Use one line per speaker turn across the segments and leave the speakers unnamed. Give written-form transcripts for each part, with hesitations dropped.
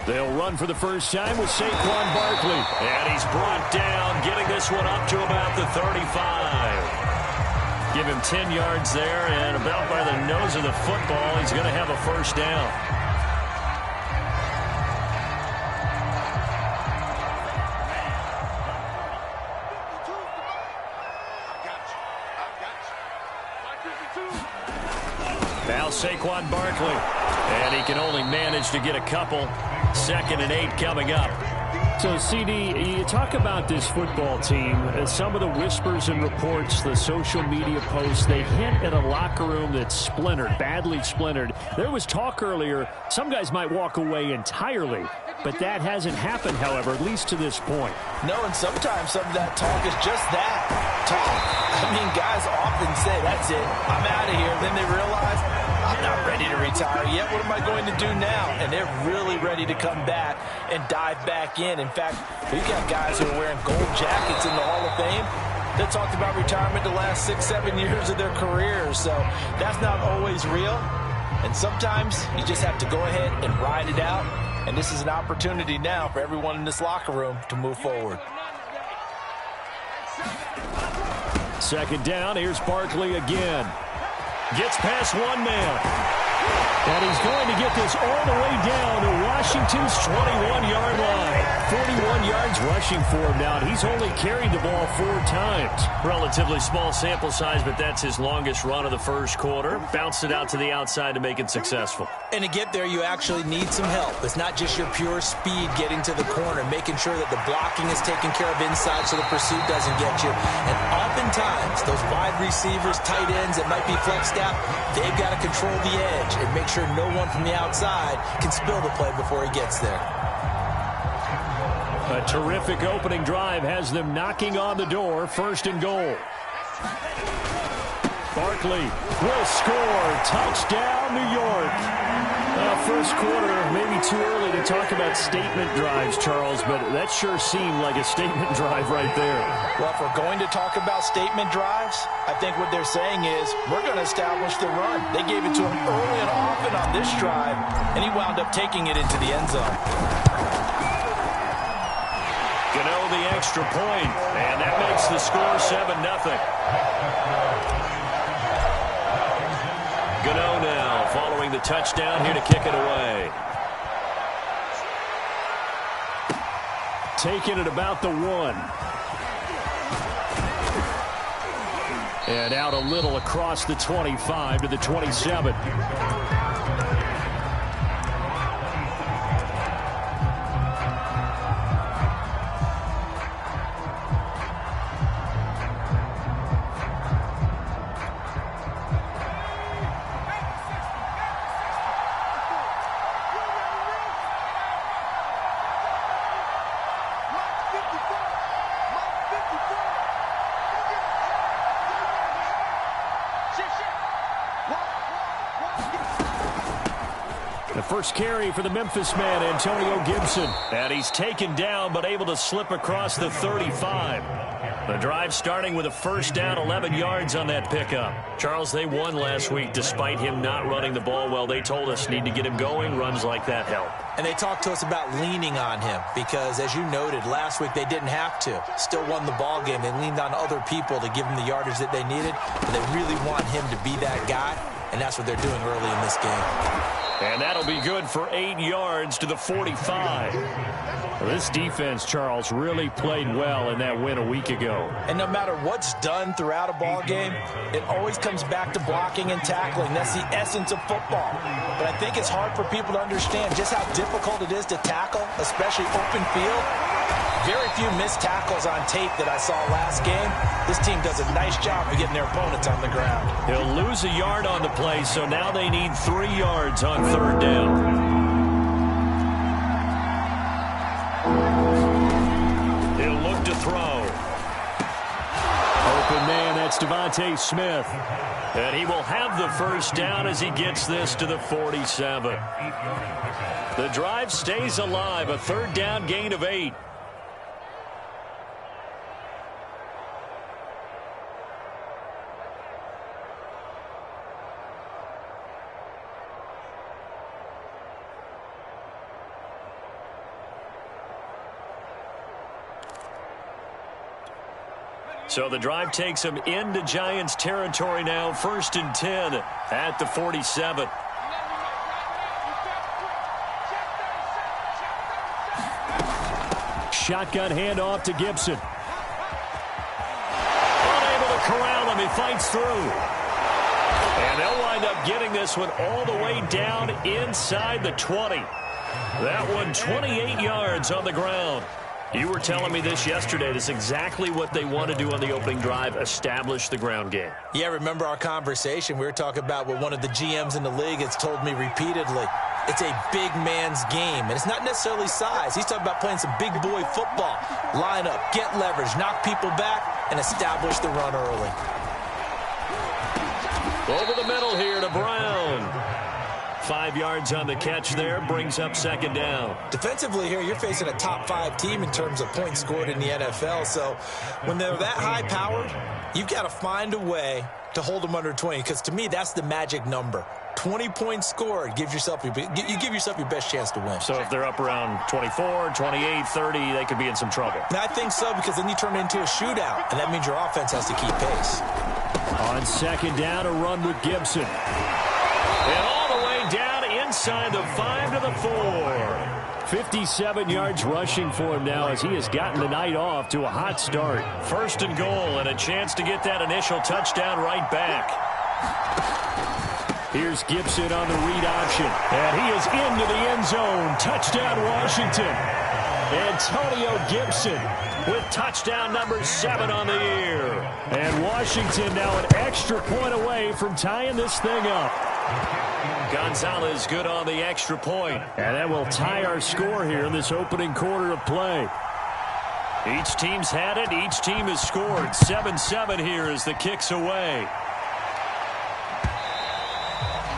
They'll run for the first time with Saquon Barkley. And he's brought down, getting this one up to about the 35. Give him 10 yards there, and about by the nose of the football, he's going to have a first down. Now Saquon Barkley, and he can only manage to get a couple. 2nd and 8 coming up.
So, CD, you talk about this football team. Some of the whispers and reports, the social media posts, they hint at a locker room that's splintered, badly splintered. There was talk earlier, some guys might walk away entirely. But that hasn't happened, however, at least to this point.
No, and sometimes some of that talk is just that, talk. I mean, guys often say, that's it, I'm out of here. Then they realize, I'm not ready to retire yet. What am I going to do now? And they're really ready to come back and dive back in. In fact, we've got guys who are wearing gold jackets in the Hall of Fame that talked about retirement the last 6-7 years of their careers. So that's not always real. And sometimes you just have to go ahead and ride it out. And this is an opportunity now for everyone in this locker room to move forward.
2nd down, here's Barkley again. Gets past one man. And he's going to get this all the way down to Washington's 21-yard line. 41 yards rushing for him now. He's only carried the ball 4 times.
Relatively small sample size, but that's his longest run of the first quarter. Bounced it out to the outside to make it successful.
And to get there, you actually need some help. It's not just your pure speed getting to the corner, making sure that the blocking is taken care of inside so the pursuit doesn't get you. And oftentimes, those wide receivers, tight ends that might be flexed out, they've got to control the edge and make sure no one from the outside can spill the play before he gets there.
A terrific opening drive has them knocking on the door. 1st and goal. Barkley will score. Touchdown, New York. First quarter, maybe too early to talk about statement drives, Charles, but that sure seemed like a statement drive right there.
Well, if we're going to talk about statement drives, I think what they're saying is we're going to establish the run. They gave it to him early and often on this drive, and he wound up taking it into the end zone.
Gano the extra point, and that makes the score 7-0. Gano now following the touchdown here to kick it away. Taking it about the 1. And out a little across the 25 to the 27. The first carry for the Memphis man, Antonio Gibson. And he's taken down, but able to slip across the 35. The drive starting with a first down, 11 yards on that pickup. Charles, they won last week despite him not running the ball well. They told us need to get him going. Runs like that help.
And they talked to us about leaning on him because, as you noted, last week they didn't have to. Still won the ball game. They leaned on other people to give them the yardage that they needed. But they really want him to be that guy, and that's what they're doing early in this game.
And that'll be good for 8 yards to the 45. Well, this defense, Charles, really played well in that win a week ago.
And no matter what's done throughout a ball game, it always comes back to blocking and tackling. That's the essence of football. But I think it's hard for people to understand just how difficult it is to tackle, especially open field. Very few missed tackles on tape that I saw last game. This team does a nice job of getting their opponents on the ground.
He'll lose a yard on the play, so now they need 3 yards on 3rd down. He'll look to throw. Open man, that's Devontae Smith. And he will have the first down as he gets this to the 47. The drive stays alive, a 3rd down gain of 8. So the drive takes them into Giants territory now, 1st and 10 at the 47.
Shotgun handoff to Gibson.
Unable to corral him. He fights through. And they'll wind up getting this one all the way down inside the 20. That one 28 yards on the ground. You were telling me this yesterday. This is exactly what they want to do on the opening drive, establish the ground game.
Yeah, remember our conversation? We were talking about what one of the GMs in the league has told me repeatedly. It's a big man's game, and it's not necessarily size. He's talking about playing some big boy football. Line up, get leverage, knock people back, and establish the run early.
Over the middle here to Brown. 5 yards on the catch there, brings up 2nd down.
Defensively here, you're facing a top 5 team in terms of points scored in the NFL. So when they're that high-powered, you've got to find a way to hold them under 20, because to me, that's the magic number. 20 points scored gives yourself you give yourself your best chance to win.
So if they're up around 24, 28, 30, they could be in some trouble.
Now, I think so, because then you turn it into a shootout, and that means your offense has to keep pace.
On 2nd down, a run with Gibson.
And all the way down inside the 5 to the 4.
57 yards rushing for him now as he has gotten the night off to a hot start.
1st and goal, and a chance to get that initial touchdown right back.
Here's Gibson on the read option. And he is into the end zone. Touchdown, Washington. Antonio Gibson with touchdown number 7 on the year. And Washington now an extra point away from tying this thing up.
Gonzalez good on the extra point.
And that will tie our score here in this opening quarter of play.
Each team's had it. Each team has scored. 7-7 here as the kick's away.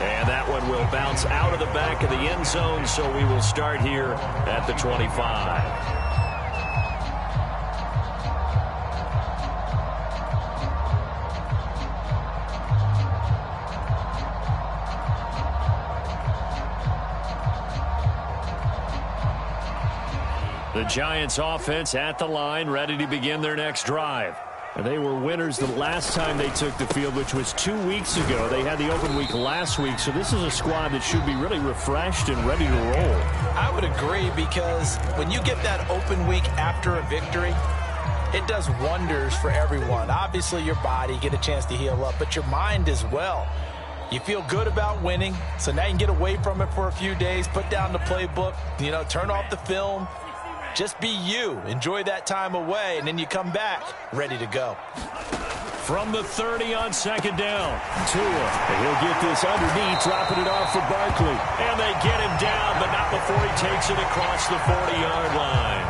And that one will bounce out of the back of the end zone, so we will start here at the 25. The Giants offense at the line, ready to begin their next drive.
And they were winners the last time they took the field, which was 2 weeks ago. They had the open week last week, so this is a squad that should be really refreshed and ready to roll.
I would agree, because when you get that open week after a victory, it does wonders for everyone. Obviously, your body, get a chance to heal up, but your mind as well. You feel good about winning, so now you can get away from it for a few days, put down the playbook, turn off the film. Just be you. Enjoy that time away, and then you come back ready to go.
From the 30 on 2nd down.
Tua, and he'll get this underneath, dropping it off for Barkley.
And they get him down, but not before he takes it across the 40-yard line.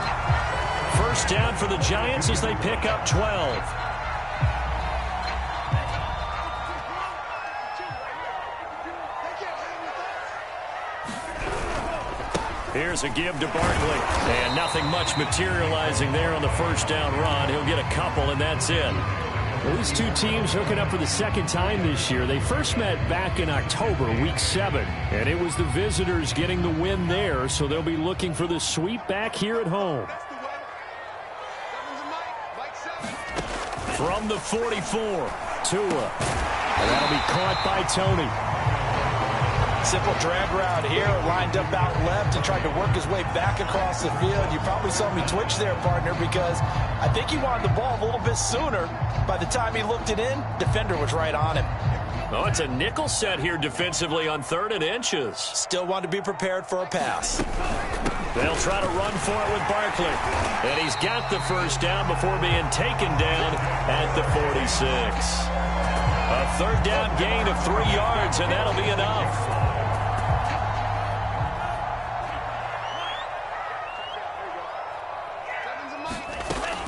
1st down for the Giants as they pick up 12. Here's a give to Barkley. And nothing much materializing there on the 1st down run. He'll get a couple, and that's it.
Well, these two teams hooking up for the 2nd time this year. They first met back in October, week 7. And it was the visitors getting the win there, so they'll be looking for the sweep back here at home.
From the 44,
Tua. And that'll be caught by Tony.
Simple drag route here, lined up out left and tried to work his way back across the field. You probably saw me twitch there, partner, because I think he wanted the ball a little bit sooner. By the time he looked it in, defender was right on him.
Oh, it's a nickel set here defensively on 3rd and inches.
Still want to be prepared for a pass.
They'll try to run for it with Barkley. And he's got the 1st down before being taken down at the 46. A 3rd down gain of 3 yards, and that'll be enough.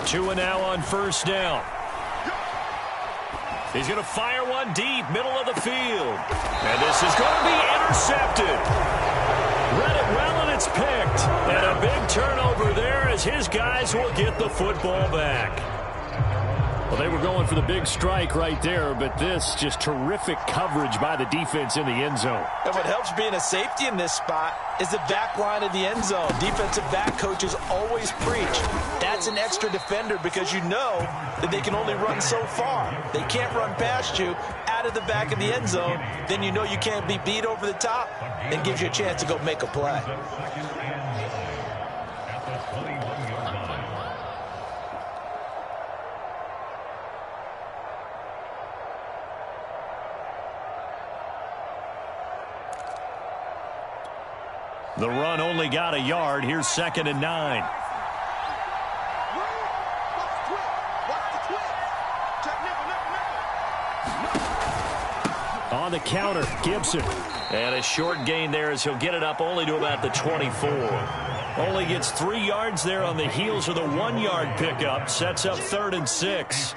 Tua now on 1st down. He's going to fire one deep, middle of the field. And this is going to be intercepted. Read it well, and it's picked. And a big turnover there as his guys will get the football back.
Well, they were going for the big strike right there, but this just terrific coverage by the defense in the end zone.
And what helps being a safety in this spot is the back line of the end zone. Defensive back coaches always preach. That's an extra defender because you know that they can only run so far. They can't run past you out of the back of the end zone. Then you know you can't be beat over the top and gives you a chance to go make a play.
The run only got a yard. Here's 2nd and 9.
On the counter, Gibson.
And a short gain there as he'll get it up only to about the 24. Only gets 3 yards there on the heels of the 1-yard pickup. Sets up 3rd and 6.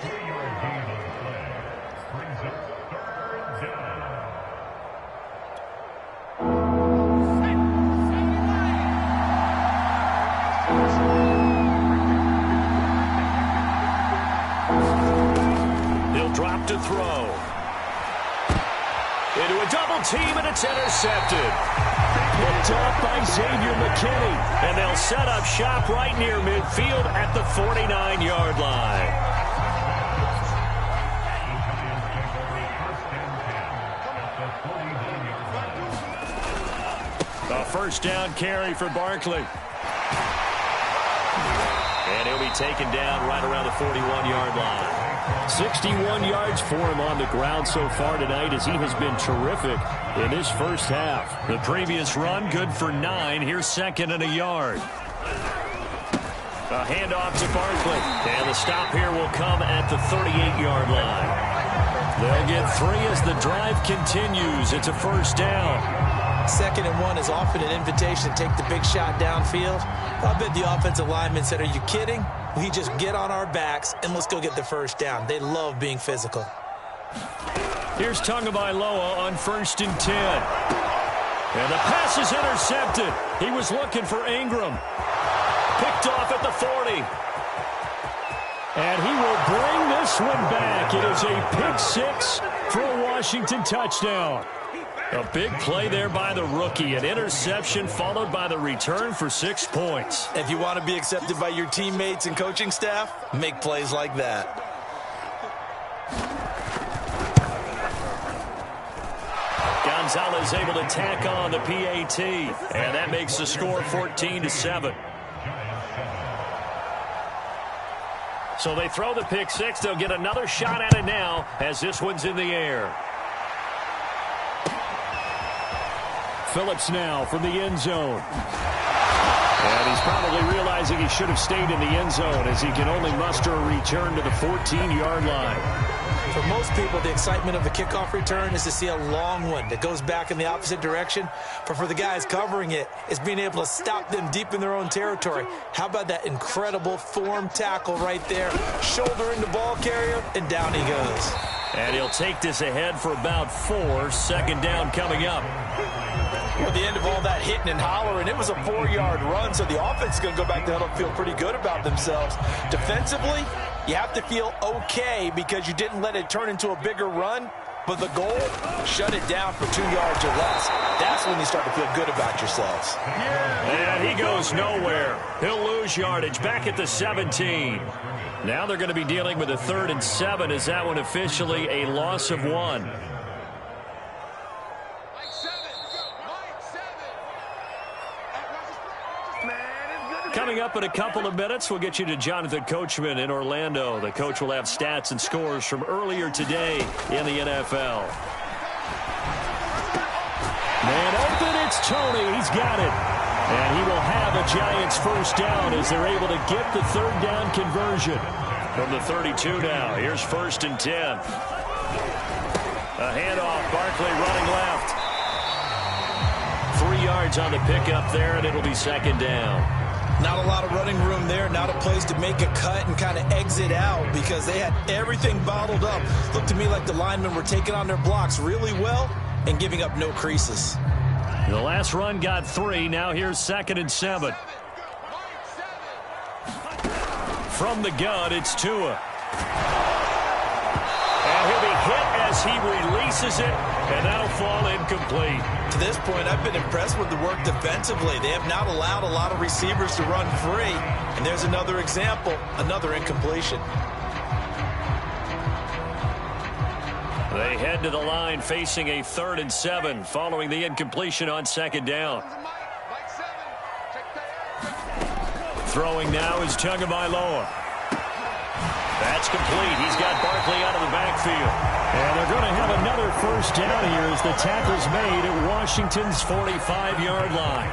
To throw. Into a double team, and it's intercepted. Picked up by Xavier McKinney. And they'll set up shop right near midfield at the 49-yard line. A first down carry for Barkley. And he'll be taken down right around the 41-yard line.
61 yards for him on the ground so far tonight as he has been terrific in his first half.
The previous run good for 9. Here's 2nd and a yard. A handoff to Barkley. And the stop here will come at the 38-yard line. They'll get 3 as the drive continues. It's a first down.
2nd and 1 is often an invitation to take the big shot downfield. I bet the offensive lineman said, "Are you kidding? We just get on our backs and let's go get the first down." They love being physical.
Here's Tagovailoa on 1st and 10. And the pass is intercepted. He was looking for Ingram. Picked off at the 40.
And he will bring this one back. It is a pick 6 for a Washington touchdown.
A big play there by the rookie. An interception followed by the return for 6 points.
If you want to be accepted by your teammates and coaching staff, make plays like that.
Gonzalez able to tack on the PAT. And that makes the score 14-7. So they throw the pick 6. They'll get another shot at it now as this one's in the air.
Phillips now from the end zone. And he's probably realizing he should have stayed in the end zone as he can only muster a return to the 14-yard line.
For most people, the excitement of the kickoff return is to see a long one that goes back in the opposite direction. But for the guys covering it, it's being able to stop them deep in their own territory. How about that incredible form tackle right there? Shoulder into ball carrier, and down he goes.
And he'll take this ahead for about 4. 2nd down coming up.
At the end of all that hitting and hollering, it was a 4-yard run, so the offense is going to go back to huddle and feel pretty good about themselves. Defensively, you have to feel okay because you didn't let it turn into a bigger run, but the goal, shut it down for 2 yards or less. That's when you start to feel good about yourselves.
And he goes nowhere. He'll lose yardage back at the 17. Now they're going to be dealing with a 3rd and 7 as that one officially a loss of 1. Coming up in a couple of minutes, we'll get you to Jonathan Coachman in Orlando. The coach will have stats and scores from earlier today in the NFL.
Man open, it's Tony. He's got it. And he will have a Giants first down as they're able to get the 3rd down conversion.
From the 32 now, here's 1st and 10. A handoff, Barkley running left. 3 yards on the pickup there, and it'll be 2nd down.
Not a lot of running room there, not a place to make a cut and kind of exit out because they had everything bottled up. Looked to me like the linemen were taking on their blocks really well and giving up no creases.
The last run got 3. Now here's 2nd and 7. From the gun, it's Tua. He releases it, and that'll fall incomplete.
To this point, I've been impressed with the work defensively. They have not allowed a lot of receivers to run free. And there's another example, another incompletion.
They head to the line facing a 3rd and 7 following the incompletion on 2nd down. Throwing now is Tagovailoa. That's complete. He's got Barkley out of the backfield.
And they're going to have another 1st down here as the tackle's made at Washington's 45-yard line.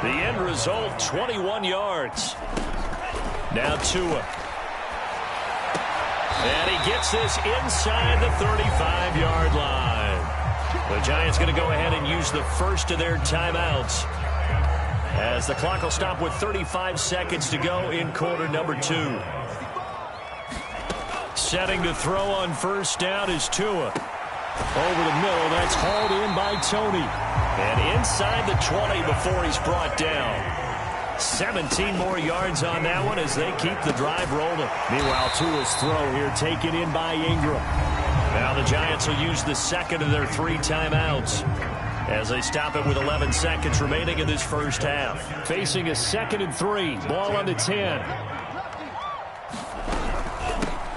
The end result, 21 yards. Now Tua. And he gets this inside the 35-yard line. The Giants going to go ahead and use the first of their timeouts, as the clock will stop with 35 seconds to go in quarter number 2. Setting to throw on 1st down is Tua. Over the middle, that's hauled in by Tony. And inside the 20 before he's brought down. 17 more yards on that one as they keep the drive rolling.
Meanwhile, Tua's throw here taken in by Ingram.
Now the Giants will use the second of their 3 timeouts as they stop it with 11 seconds remaining in this first half.
Facing a 2nd and 3. Ball on the 10.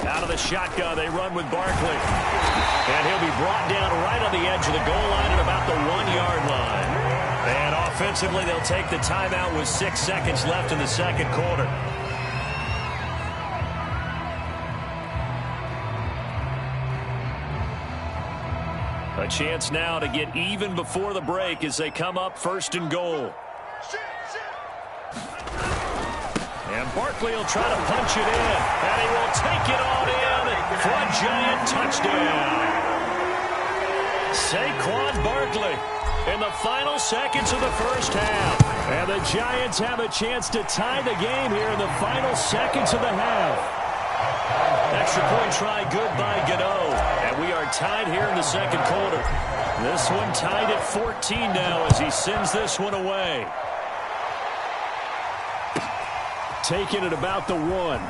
Out of the shotgun, they run with Barkley. And he'll be brought down right on the edge of the goal line at about the 1-yard line. And offensively, they'll take the timeout with 6 seconds left in the 2nd quarter. A chance now to get even before the break as they come up 1st and goal. And Barkley will try to punch it in. And he will take it on in for a Giant touchdown. Saquon Barkley in the final seconds of the first half.
And the Giants have a chance to tie the game here in the final seconds of the half.
Extra point try good by Gano. And we are tied here in the 2nd quarter. This one tied at 14 now as he sends this one away.
Taken at about the 1.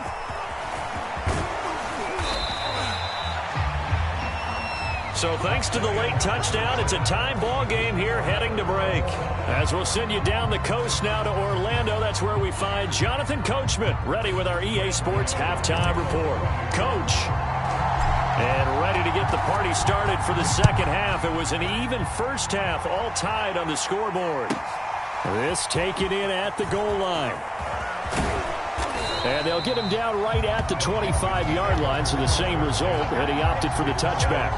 So thanks to the late touchdown, it's a time ball game here heading to break. As we'll send you down the coast now to Orlando, that's where we find Jonathan Coachman ready with our EA Sports halftime report. Coach. And ready to get the party started for the 2nd half. It was an even first half, all tied on the scoreboard.
This taken in at the goal line. And they'll get him down right at the 25-yard line, so the same result, and he opted for the touchback.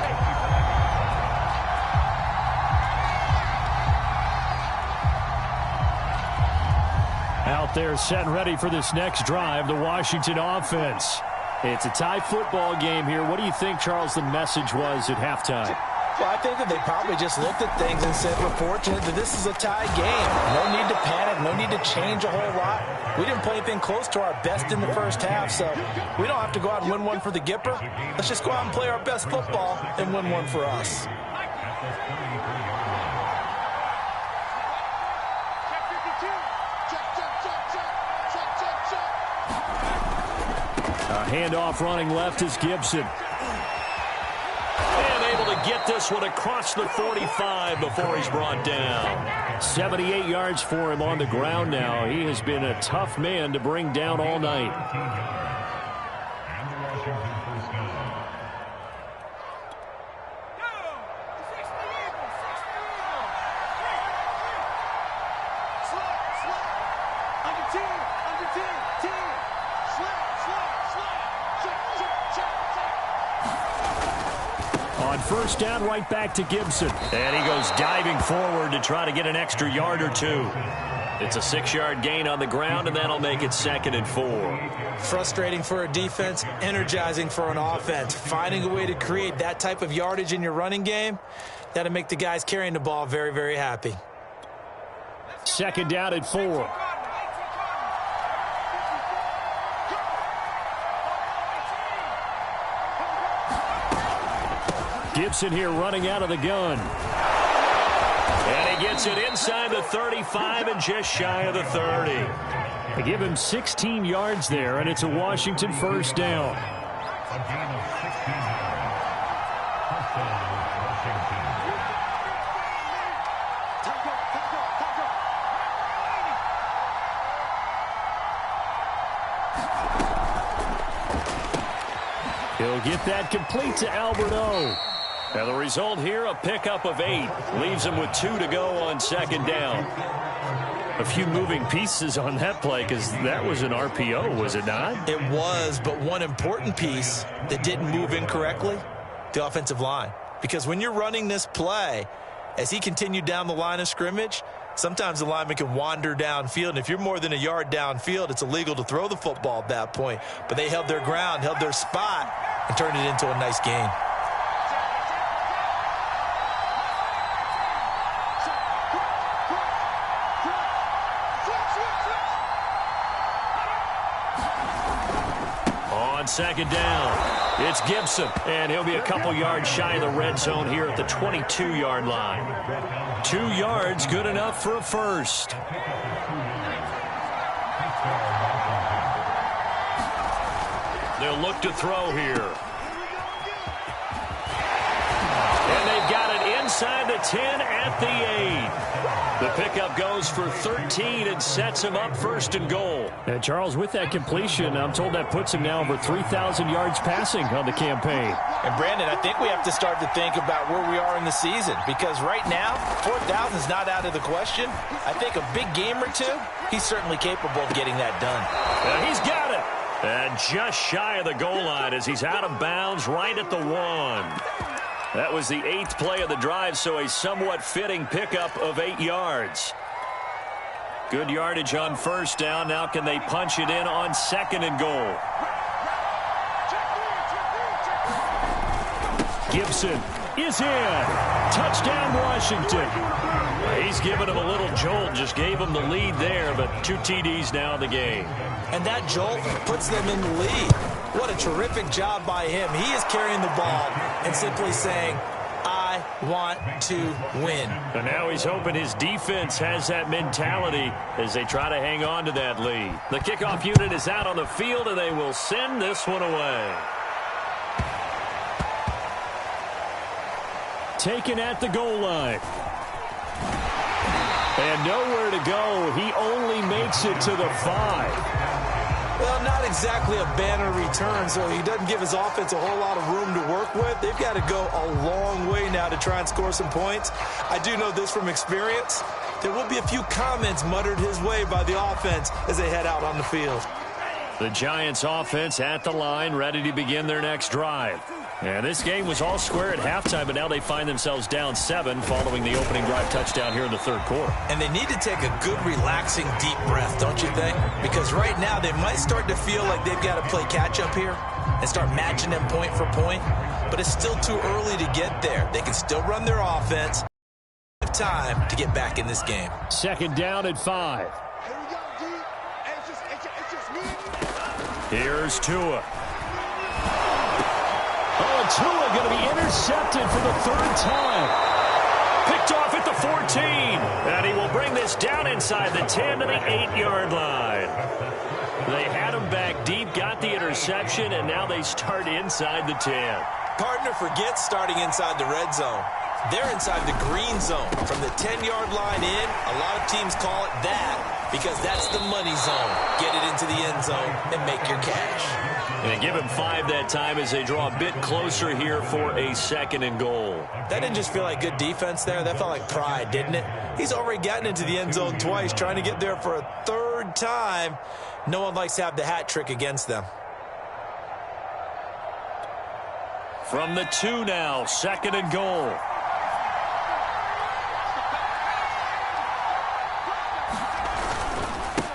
Out there set and ready for this next drive, the Washington offense. It's a tie football game here. What do you think, Charles, the message was at halftime?
Well, I think that they probably just looked at things and said, we're fortunate that this is a tie game. No need to panic. No need to change a whole lot. We didn't play anything close to our best in the first half, so we don't have to go out and win one for the Gipper. Let's just go out and play our best football and win one for us.
A handoff running left is Gibson.
And able to get this one across the 45 before he's brought down.
78 yards for him on the ground now. He has been a tough man to bring down all night. First down, right back to Gibson.
And he goes diving forward to try to get an extra yard or 2. It's a 6-yard gain on the ground, and that'll make it 2nd and 4.
Frustrating for a defense, energizing for an offense. Finding a way to create that type of yardage in your running game, that'll make the guys carrying the ball very, very happy.
2nd down at 4. Gibson here running out of the gun.
And he gets it inside the 35 and just shy of the 30.
They give him 16 yards there, and it's a Washington first down. He'll get that complete to Alberto.
And the result here, a pickup of 8. Leaves him with 2 to go on second down.
A few moving pieces on that play because that was an RPO, was it not?
It was, but one important piece that didn't move incorrectly, the offensive line. Because when you're running this play, as he continued down the line of scrimmage, sometimes the lineman can wander downfield, and if you're more than a yard downfield, it's illegal to throw the football at that point. But they held their ground, held their spot, and turned it into a nice gain.
On second down, it's Gibson, and he'll be a couple yards shy of the red zone here at the 22-yard line. 2 yards, good enough for a first. They'll look to throw here. And they've got it inside the 10 at the 8. The pickup goes for 13 and sets him up first and goal.
And Charles, with that completion, I'm told that puts him now over 3,000 yards passing on the campaign.
And Brandon, I think we have to start to think about where we are in the season, because right now, 4,000 is not out of the question. I think a big game or two, he's certainly capable of getting that done.
And he's got it. And just shy of the goal line as he's out of bounds right at the 1. That was the 8th play of the drive, so a somewhat fitting pickup of 8 yards. Good yardage on first down. Now can they punch it in on second and goal?
Gibson is in. Touchdown, Washington.
He's given him a little jolt, just gave him the lead there, but 2 TDs now in the game.
And that jolt puts them in the lead. What a terrific job by him. He is carrying the ball and simply saying, I want to win.
And now he's hoping his defense has that mentality as they try to hang on to that lead. The kickoff unit is out on the field, and they will send this one away.
Taken at the goal line. And nowhere to go. He only makes it to the 5.
Well, not exactly a banner return, so he doesn't give his offense a whole lot of room to work with. They've got to go a long way now to try and score some points. I do know this from experience. There will be a few comments muttered his way by the offense as they head out on the field.
The Giants offense at the line, ready to begin their next drive. And this game was all square at halftime, but now they find themselves down 7 following the opening drive touchdown here in the third quarter.
And they need to take a good, relaxing, deep breath, don't you think? Because right now they might start to feel like they've got to play catch-up here and start matching them point for point. But it's still too early to get there. They can still run their offense. They have time to get back in this game.
Second down at 5.
Here's Tua.
Oh, and Tua going to be intercepted for the 3rd time.
Picked off at the 14. And he will bring this down inside the 10 to the 8-yard line. They had him back deep, got the interception, and now they start inside the 10.
Partner forgets starting inside the red zone. They're inside the green zone. From the 10-yard line in, a lot of teams call it that because that's the money zone. Get it into the end zone and make your cash.
And they give him 5 that time as they draw a bit closer here for a 2nd and goal.
That didn't just feel like good defense there. That felt like pride, didn't it? He's already gotten into the end zone twice, trying to get there for a 3rd time. No one likes to have the hat trick against them.
From the 2 now, 2nd and goal.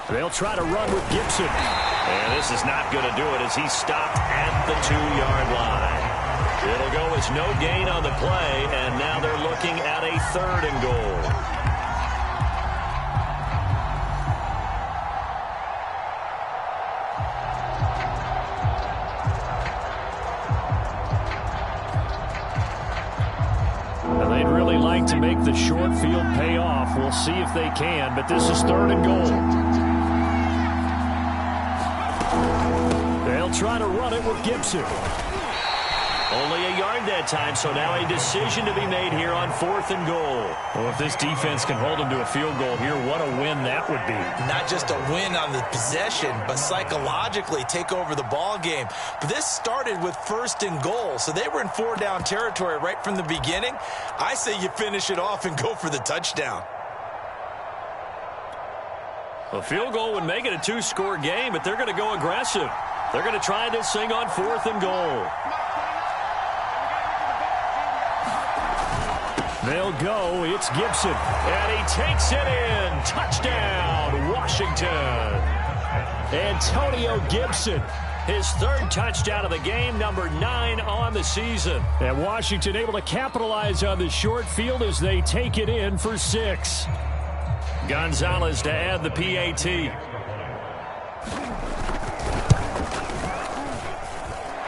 They'll try to run with Gibson.
And this is not going to do it as he's stopped at the 2-yard line. It'll go as no gain on the play, and now they're looking at a 3rd and goal.
Well, they'd really like to make the short field pay off. We'll see if they can, but this is 3rd and goal. They'll try to run it with Gibson.
Only a yard that time, so now a decision to be made here on 4th and goal.
Well, if this defense can hold them to a field goal here, what a win that would be.
Not just a win on the possession, but psychologically take over the ball game. But this started with 1st and goal, so they were in 4-down territory right from the beginning. I say you finish it off and go for the touchdown.
A field goal would make it a 2-score game, but they're going to go aggressive. They're going to try this thing on 4th and goal.
They'll go. It's Gibson.
And he takes it in. Touchdown, Washington.
Antonio Gibson.
His 3rd touchdown of the game, number 9 on the season.
And Washington able to capitalize on the short field as they take it in for 6.
Gonzalez to add the PAT.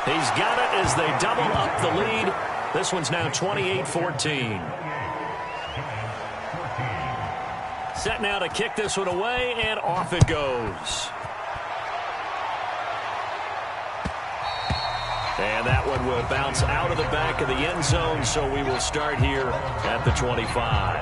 He's got it as they double up the lead. This one's now 28-14. Set now to kick this one away, and off it goes. And that one will bounce out of the back of the end zone, so we will start here at the 25.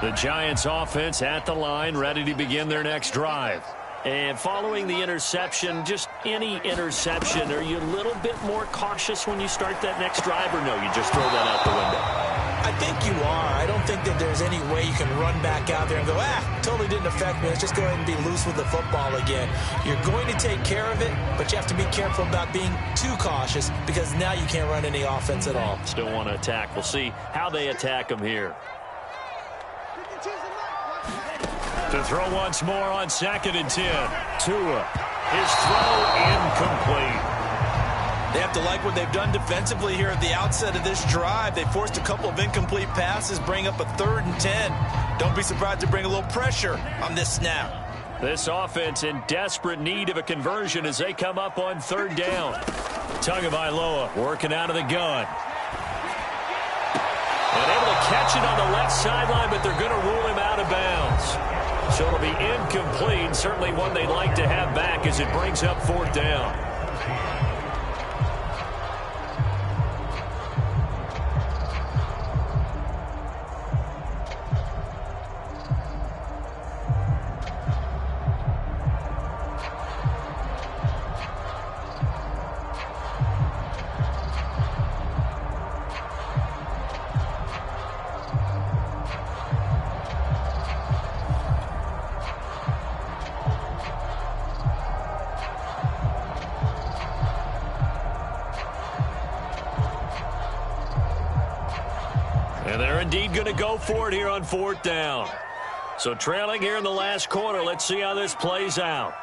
The Giants offense at the line, ready to begin their next drive. And following the interception, just any interception, are you a little bit more cautious when you start that next drive, or no, you just throw that out the window?
I think you are. I don't think that there's any way you can run back out there and go, totally didn't affect me. Let's just go ahead and be loose with the football again. You're going to take care of it, but you have to be careful about being too cautious because now you can't run any offense at all.
Still want to attack. We'll see how they attack them here. To throw once more on 2nd and 10.
Tua.
His throw incomplete.
They have to like what they've done defensively here at the outset of this drive. They forced a couple of incomplete passes, bring up a 3rd and 10. Don't be surprised to bring a little pressure on this snap.
This offense in desperate need of a conversion as they come up on 3rd down. Tagovailoa working out of the gun. And able to catch it on the left sideline, but they're going to rule him out of bounds. So it'll be incomplete. Certainly one they'd like to have back as it brings up 4th down. And they're indeed going to go for it here on 4th down. So trailing here in the last quarter. Let's see how this plays out.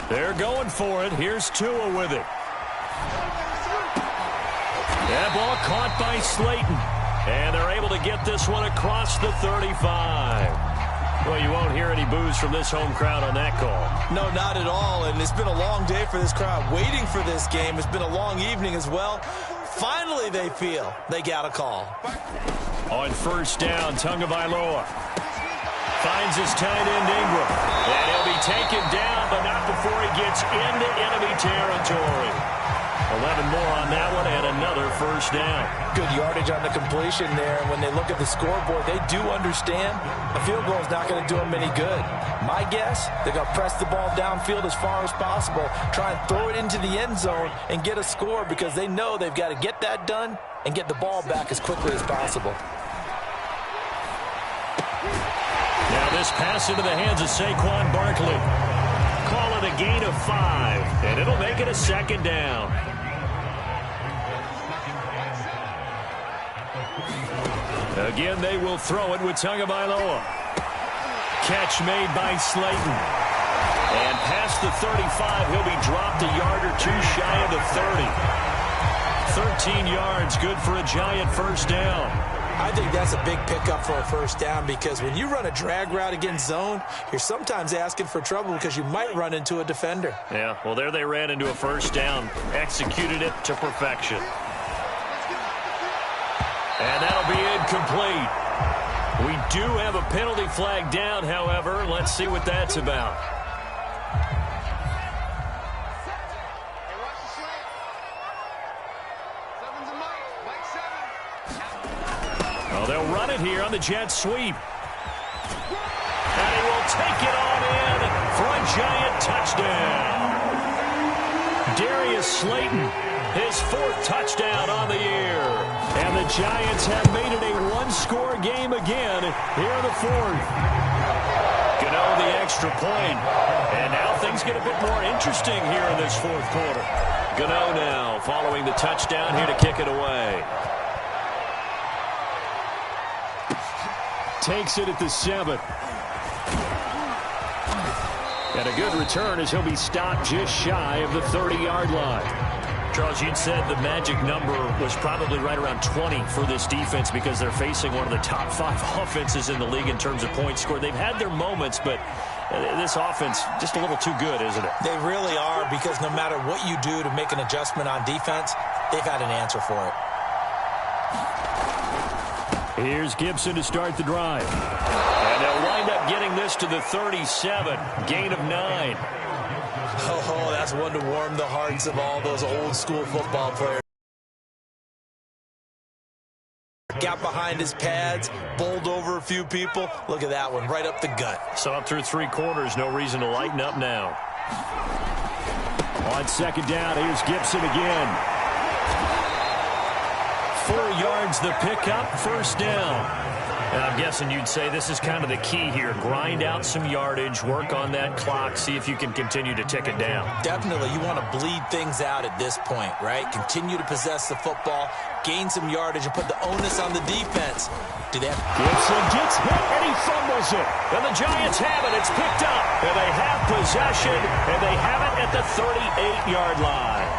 They're going for it. Here's Tua with it. That ball caught by Slayton. And they're able to get this one across the 35. Well, you won't hear any boos from this home crowd on that call.
No, not at all. And it's been a long day for this crowd waiting for this game. It's been a long evening as well. Finally, they feel they got a call.
On 1st down, Tagovailoa finds his tight end Ingram. And he'll be taken down, but not before he gets into enemy territory. 11 more on that one and another 1st down.
Good yardage on the completion there. And when they look at the scoreboard, they do understand a field goal is not going to do them any good. My guess, they're going to press the ball downfield as far as possible, try and throw it into the end zone and get a score because they know they've got to get that done and get the ball back as quickly as possible.
Now this pass into the hands of Saquon Barkley. Call it a gain of 5, and it'll make it a 2nd down. Again, they will throw it with Tagovailoa. Catch made by Slayton. And past the 35, he'll be dropped a yard or two shy of the 30. 13 yards, good for a Giant 1st down.
I think that's a big pickup for a 1st down because when you run a drag route against zone, you're sometimes asking for trouble because you might run into a defender.
Yeah, well, there they ran into a 1st down, executed it to perfection. And that'll be incomplete. We do have a penalty flag down, however. Let's see what that's about. they'll run it here on the jet sweep. And he will take it on in for a Giant touchdown. Darius Slayton, his 4th touchdown on the year. And the Giants have made it a one-score game again here in the 4th. Gano the extra point. And now things get a bit more interesting here in this 4th quarter. Gano now following the touchdown here to kick it away.
Takes it at the 7. And a good return as he'll be stopped just shy of the 30-yard line.
Charles, you'd said the magic number was probably right around 20 for this defense because they're facing one of the top 5 offenses in the league in terms of points scored. They've had their moments, but this offense just a little too good, isn't it?
They really are, because no matter what you do to make an adjustment on defense, they've had an answer for it.
Here's Gibson to start the drive.
And they'll wind up getting this to the 37, gain of 9.
Oh, that's one to warm the hearts of all those old-school football players. Got behind his pads, bowled over a few people. Look at that one, right up the gut.
So up through 3 quarters, no reason to lighten up now.
On 2nd down, here's Gibson again.
4 yards the pickup, 1st down. And I'm guessing you'd say this is kind of the key here. Grind out some yardage, work on that clock, see if you can continue to tick it down.
Definitely. You want to bleed things out at this point, right? Continue to possess the football, gain some yardage, and put the onus on the defense. Do they have...
Gibson gets hit, and he fumbles it.
And the Giants have it. It's picked up. And they have possession, and they have it at the 38-yard line.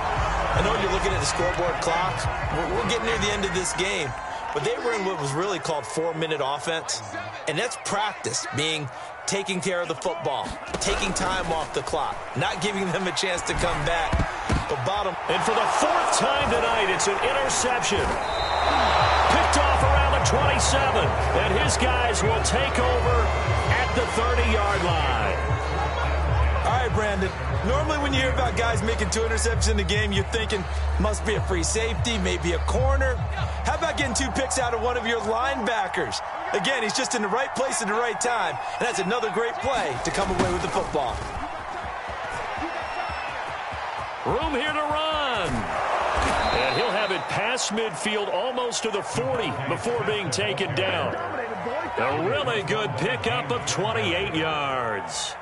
I know you're looking at the scoreboard clock. We're getting near the end of this game. But they were in what was really called 4-minute offense. And that's practice, meaning taking care of the football, taking time off the clock, not giving them a chance to come back. But bottom.
And for the 4th time tonight, it's an interception. Picked off around the 27. And his guys will take over at the 30-yard line.
All right, Brandon. Normally when you hear about guys making 2 interceptions in a game, you're thinking must be a free safety, maybe a corner. How about getting 2 picks out of one of your linebackers? Again, he's just in the right place at the right time, and that's another great play to come away with the football.
Room here to run. And he'll have it past midfield almost to the 40 before being taken down. A really good pickup of 28 yards.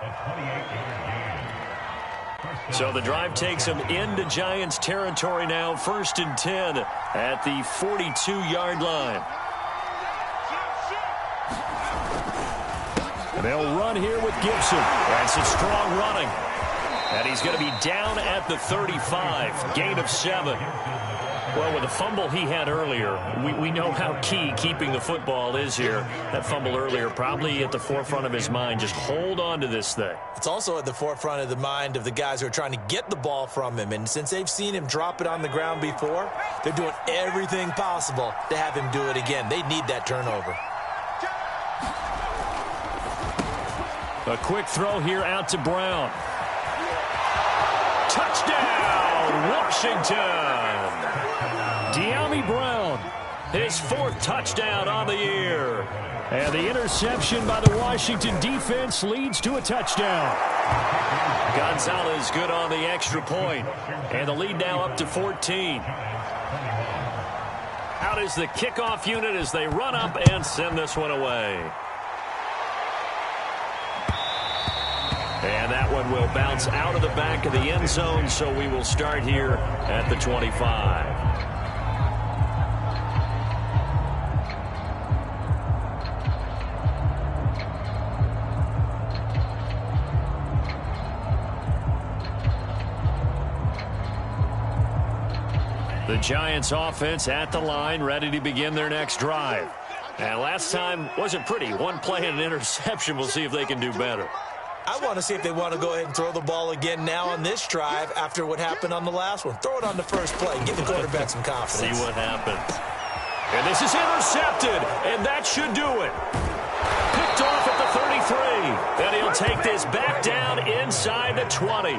So the drive takes him into Giants territory now. 1st and 10 at the 42-yard line.
They'll run here with Gibson.
That's a strong running. And he's going to be down at the 35. Gain of 7. Well, with the fumble he had earlier, we know how key keeping the football is here. That fumble earlier probably at the forefront of his mind. Just hold on to this thing.
It's also at the forefront of the mind of the guys who are trying to get the ball from him. And since they've seen him drop it on the ground before, they're doing everything possible to have him do it again. They need that turnover.
A quick throw here out to Brown.
Touchdown, Washington!
De'Ami Brown,
his 4th touchdown on the year.
And the interception by the Washington defense leads to a touchdown.
Gonzalez good on the extra point. And the lead now up to 14. Out is the kickoff unit as they run up and send this one away. And that one will bounce out of the back of the end zone, so we will start here at the 25. The Giants offense at the line, ready to begin their next drive. And last time wasn't pretty. 1 play and an interception. We'll see if they can do better.
I want to see if they want to go ahead and throw the ball again now on this drive after what happened on the last one. Throw it on the first play. Give the quarterback some confidence.
See what happens. And this is intercepted, and that should do it. Picked off at the And he'll take this back down inside the 20.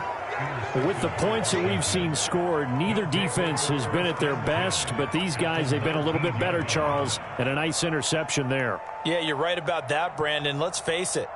With the points that we've seen scored, neither defense has been at their best, but these guys, they've been a little bit better, Charles, and a nice interception there.
Yeah, you're right about that, Brandon. Let's face it.